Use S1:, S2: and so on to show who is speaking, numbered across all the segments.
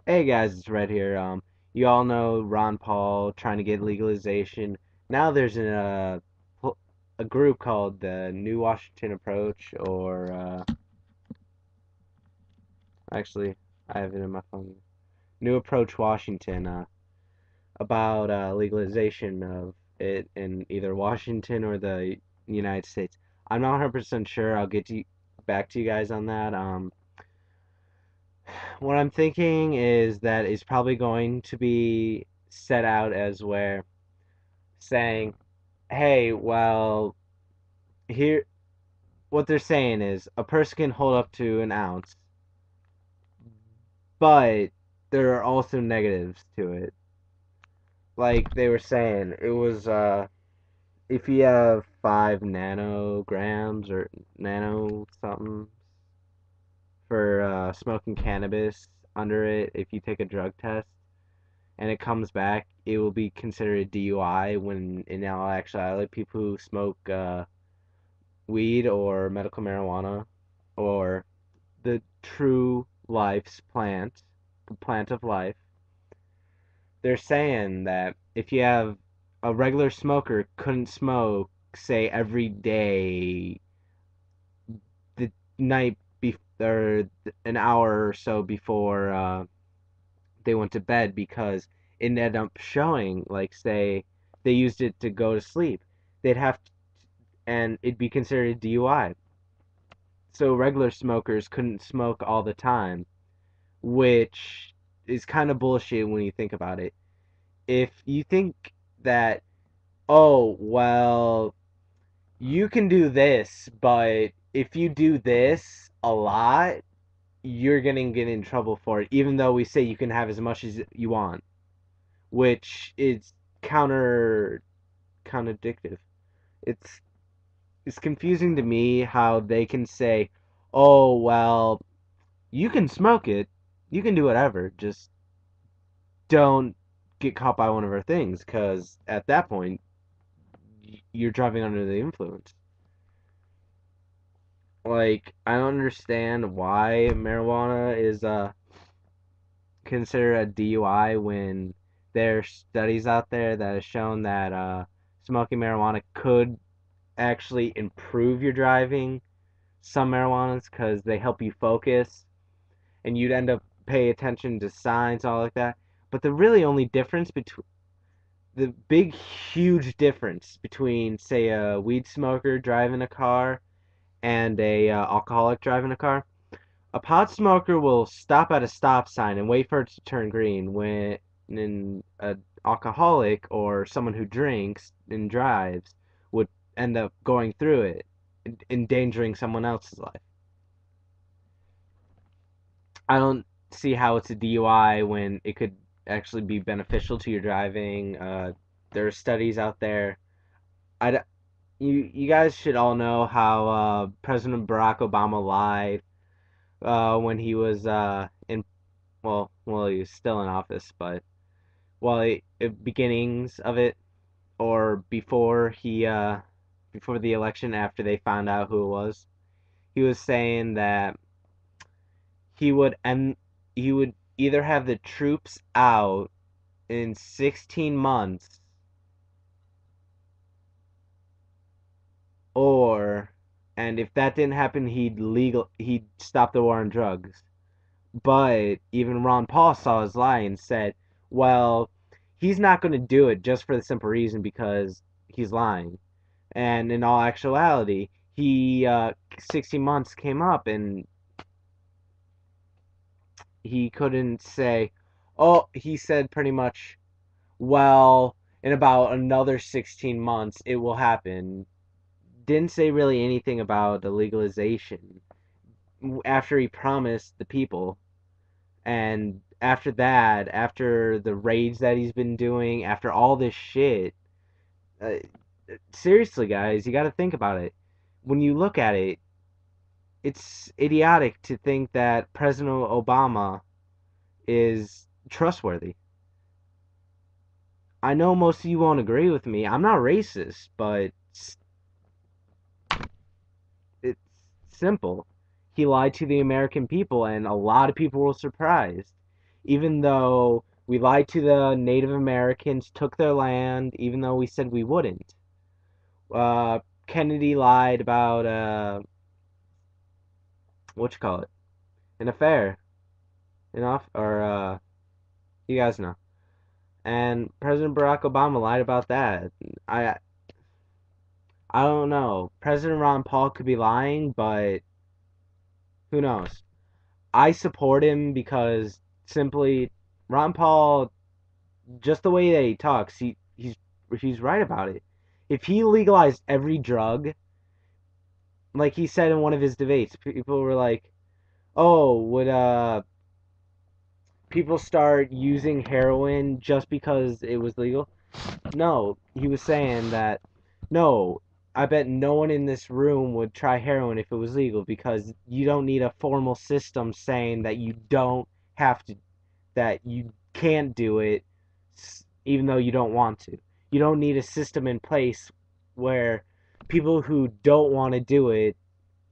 S1: Hey guys, it's Red here. You all know Ron Paul trying to get legalization. Now there's a group called the New Washington Approach, or actually, I have it in my phone. New Approach Washington, about legalization of it in either Washington or the United States. I'm not 100% sure. I'll back to you guys on that. What I'm thinking is that it's probably going to be set out as where saying, hey, well, here, what they're saying is a person can hold up to an ounce, but there are also negatives to it. Like they were saying, it was, if you have 5 nanograms or nano something for smoking cannabis under it, if you take a drug test, and it comes back, it will be considered a DUI when in all actuality, people who smoke weed or medical marijuana or the true life's plant, the plant of life, they're saying that if you have a regular smoker couldn't smoke, say, every day, the night or an hour or so before they went to bed because it ended up showing, like, say, they used it to go to sleep. They'd have to, and it'd be considered a DUI. So regular smokers couldn't smoke all the time, which is kind of bullshit when you think about it. If you think that, oh, well, you can do this, but if you do this a lot, you're gonna get in trouble for it, even though we say you can have as much as you want, which is contradictive. It's it's confusing to me how they can say, "Oh, well, you can smoke it, you can do whatever, just don't get caught by one of our things," because at that point, you're driving under the influence. Like, I don't understand why marijuana is considered a DUI when there are studies out there that have shown that smoking marijuana could actually improve your driving. Some marijuanas, because they help you focus and you'd end up pay attention to signs, all like that. But the really only difference between the big, huge difference between, say, a weed smoker driving a car and a alcoholic driving a car, a pot smoker will stop at a stop sign and wait for it to turn green, when an alcoholic or someone who drinks and drives would end up going through it, endangering someone else's life. I don't see how it's a DUI when it could actually be beneficial to your driving. There are studies out there. I, you guys should all know how President Barack Obama lied when he was in, well, he was still in office, but beginnings of it, or before the election, after they found out who it was, he was saying that he would end he would either have the troops out in 16 months, or, and if that didn't happen, he'd stop the war on drugs. But even Ron Paul saw his lie and said, well, he's not going to do it just for the simple reason because he's lying. And in all actuality, he 16 months came up and he couldn't say, oh, he said pretty much, well, in about another 16 months it will happen. Didn't say really anything about the legalization after he promised the people. And after that, after the raids that he's been doing, after all this shit, uh, seriously, guys, you got to think about it. When you look at it, it's idiotic to think that President Obama is trustworthy. I know most of you won't agree with me. I'm not racist, but it's simple. He lied to the American people, and a lot of people were surprised. even though we lied to the Native Americans, took their land, even though we said we wouldn't. Uh, Kennedy lied about what you call it, an affair, enough, or you guys know. And President Barack Obama lied about that. I I don't know. President Ron Paul could be lying, but who knows? I support him because simply Ron Paul, just the way that he talks, he's right about it. If he legalized every drug, like he said in one of his debates, people were like, "Oh, would people start using heroin just because it was legal?" No, he was saying that no, I bet no one in this room would try heroin if it was legal because you don't need a formal system saying that you don't have to, that you can't do it even though you don't want to. You don't need a system in place where people who don't want to do it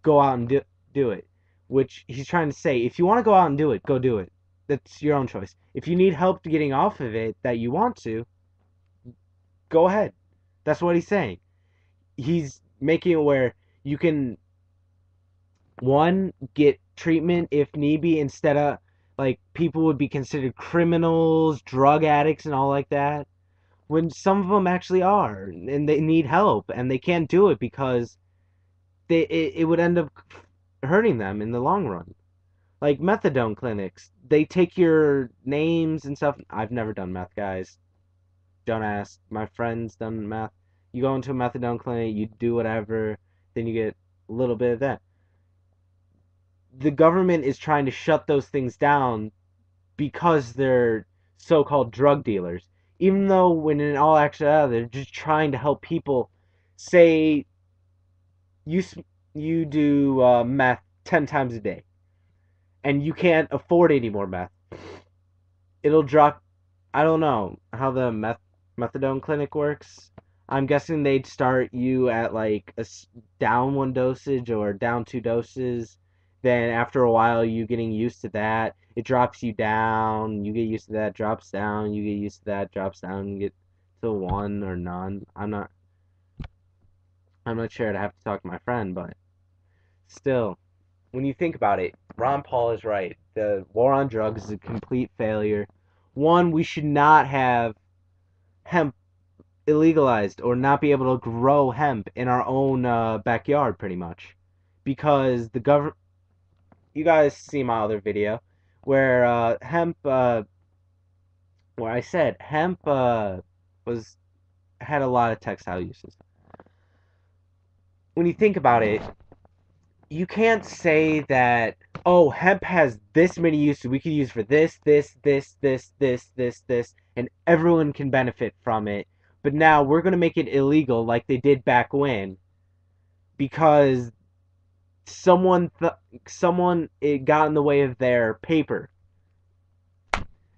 S1: go out and do it. Which he's trying to say, if you want to go out and do it, go do it. That's your own choice. If you need help getting off of it that you want to, go ahead. That's what he's saying. He's making it where you can, one, get treatment if need be, instead of like people would be considered criminals, drug addicts, and all like that. When some of them actually are, and they need help, and they can't do it because it would end up hurting them in the long run. Like methadone clinics, they take your names and stuff. I've never done meth, guys. Don't ask. My friend's done meth. You go into a methadone clinic, you do whatever, then you get a little bit of that. The government is trying to shut those things down because they're so-called drug dealers. Even though, when in all actuality, they're just trying to help people. Say you you do meth 10 times a day, and you can't afford any more meth. It'll drop. I don't know how the methadone clinic works. I'm guessing they'd start you at like a down one dosage or down two doses. Then after a while, you getting used to that, it drops you down. You get used to that, drops down. You get used to that, drops down. You get to one or none. I'm not sure. I'd have to talk to my friend, but still, when you think about it, Ron Paul is right. The war on drugs is a complete failure. One, we should not have hemp illegalized or not be able to grow hemp in our own backyard, pretty much, because the government. You guys see my other video where hemp, where I said hemp was had a lot of textile uses. When you think about it, you can't say that, oh, hemp has this many uses we could use for this, and everyone can benefit from it. But now we're gonna make it illegal like they did back when, because someone it got in the way of their paper,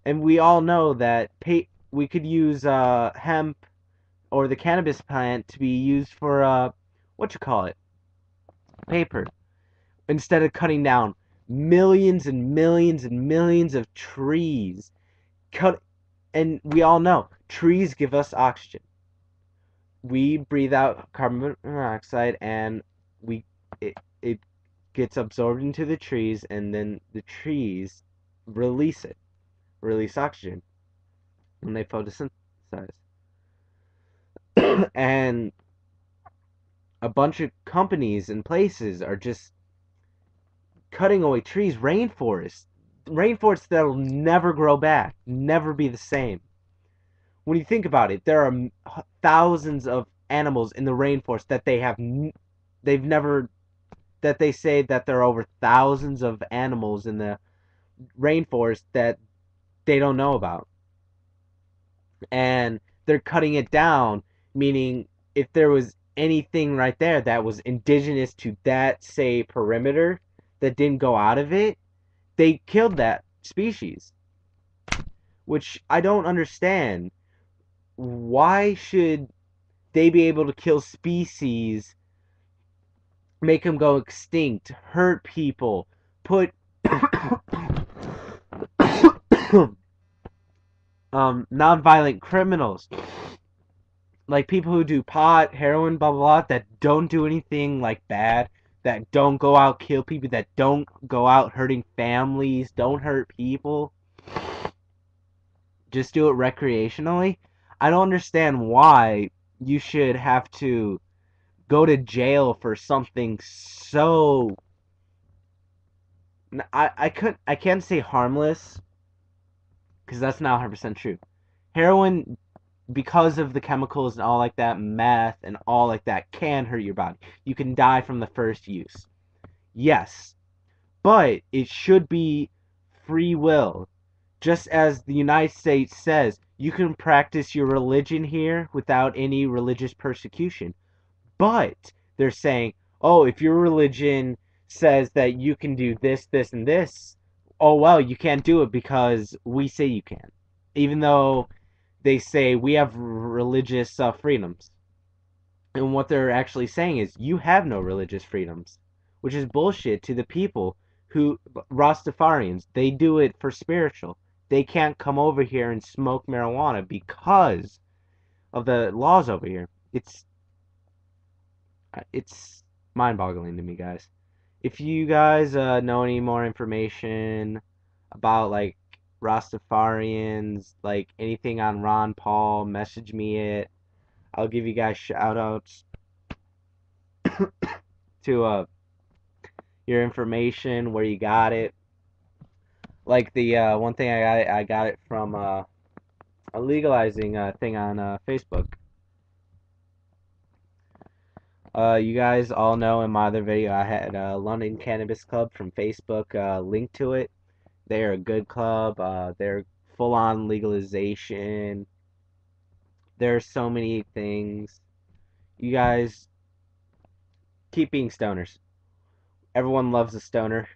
S1: and we all know that we could use hemp or the cannabis plant to be used for what you call it, paper, instead of cutting down millions and millions and millions of trees. Cut, and we all know trees give us oxygen. We breathe out carbon monoxide, and it gets absorbed into the trees, and then the trees release oxygen when they photosynthesize. And a bunch of companies and places are just cutting away trees, rainforests that'll never grow back, never be the same. When you think about it, there are thousands of animals in the rainforest that they've never, that they say that there are over thousands of animals in the rainforest that they don't know about. And they're cutting it down, meaning if there was anything right there that was indigenous to that, say, perimeter that didn't go out of it, they killed that species. Which I don't understand. Why should they be able to kill species, make them go extinct, hurt people, put non-violent criminals, like people who do pot, heroin, blah blah blah, that don't do anything like bad, that don't go out kill people, that don't go out hurting families, don't hurt people, just do it recreationally. I don't understand why you should have to go to jail for something so I can't say harmless because that's not 100% true. Heroin, because of the chemicals and all like that, meth and all like that, can hurt your body. You can die from the first use. Yes, but it should be free will. Just as the United States says, you can practice your religion here without any religious persecution. But they're saying, oh, if your religion says that you can do this, this, and this, oh, well, you can't do it because we say you can. Even though they say we have religious freedoms. And what they're actually saying is you have no religious freedoms, which is bullshit to the people who, Rastafarians, they do it for spiritual. They can't come over here and smoke marijuana because of the laws over here. It's mind-boggling to me, guys. If you guys know any more information about like Rastafarians, like anything on Ron Paul, message me it. I'll give you guys shout outs to your information, where you got it. Like the one thing I got it from a legalizing thing on Facebook. You guys all know in my other video I had London Cannabis Club from Facebook linked to it. They are a good club. They're full on legalization. There's so many things. You guys keep being stoners. Everyone loves a stoner.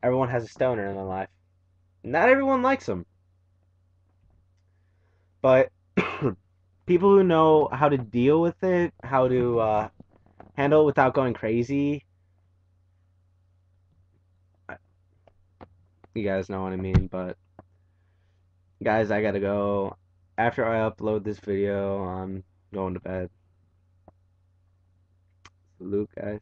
S1: Everyone has a stoner in their life. Not everyone likes them, but people who know how to deal with it, how to handle it without going crazy, you guys know what I mean. But guys, I gotta go. After I upload this video, I'm going to bed. Salute, guys.